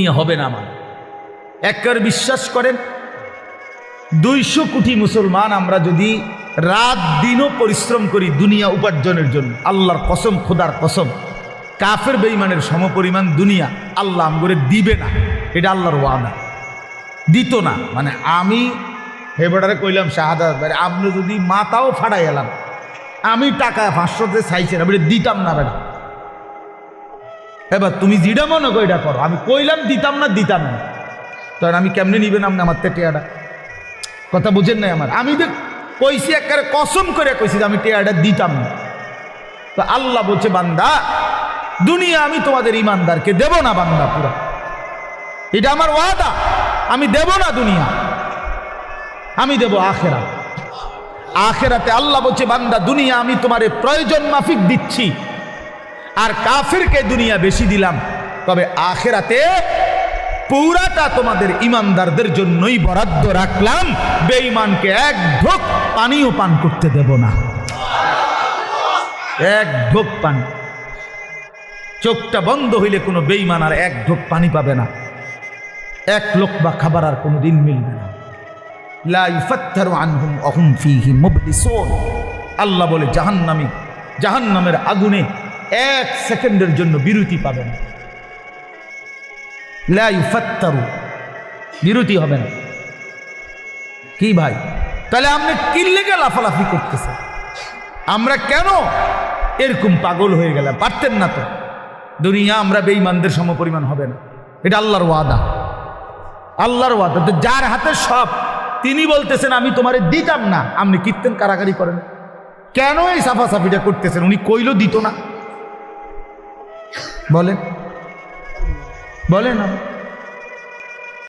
দুনিয়া হবে না আমার। একবার বিশ্বাস করেন 200 কোটি মুসলমান আমরা যদি রাত দিনও পরিশ্রম করি দুনিয়া উপার্জনের জন্য, আল্লাহর কসম, খোদার কসম, কাফের বেঈমানের সমপরিমাণ দুনিয়া আল্লাহ আমগরে দিবে না। এটা আল্লাহর ওয়াদা, দিত না। মানে আমি হেবেটারে কইলাম শাহাদাত ভাই, আপনি যদি মাথাও ফাড়াই এলাম, আমি টাকা 500তে চাইছেন, আমি দিতাম না বেটা। এবার তুমি যেটা মনে করো এটা করো, আমি কইলাম দিতাম না, দিতাম না, তখন আমি কেমনে নিবেন আপনি আমার টেয়াটা? কথা বুঝেন নাই আমার? আমি দেখ কইছি, একেবারে কসম করে কইছি যে আমি টেয়াটা দিতাম না। তো আল্লাহ বলছে, বান্দা দুনিয়া আমি তোমাদের ইমানদারকে দেব না বান্দা, পুরা এটা আমার ওয়াদা, আমি দেব না দুনিয়া, আমি দেব আখেরাত। আখেরাতে আল্লাহ বলছে, বান্দা দুনিয়া আমি তোমারে প্রয়োজন মাফিক দিচ্ছি, আর কাফিরকে দুনিয়া বেশি দিলাম, তবে আখেরাতে পুরাটা তোমাদের ইমানদারদের জন্যই বরাদ্দ রাখলাম, বেঈমানকে এক ঢোক পানিও পান করতে দেব না, এক ঢোক পানি। চোখটা বন্ধ হইলে কোনো বেঈমান আর এক ঢোক পানি পাবে না, এক লোকমা খাবার আর কোনো দিন মিলবে না। লা ইউফাত্তারু আনহুম ওয়া হুম ফীহি মুবলিসুন। আল্লাহ বলে জাহান্নামী, জাহান্নামের আগুনে 1 সেকেন্ডের জন্য বিরতি পাবে না। লা ইউফাত্তারু, বিরতি হবে না। কি ভাই, তাহলে আপনি কি লেগে লাফালাফি করতেছেন? আমরা কেন এরকম পাগল হয়ে গেলাম? পারতেন না তো? দুনিয়া আমরা বেঈমানদের সমপরিমাণ হবে না, এটা আল্লাহর ওয়াদা, আল্লাহর ওয়াদা। তো যার হাতে সব, তিনি বলতেছেন আমি তোমারে দিতাম না, আপনি কীর্তন কারাকারি করেন কেন? এই সাফাসাফিটা করতেছেন, উনি কইলো দিত না? বলেন বলেন।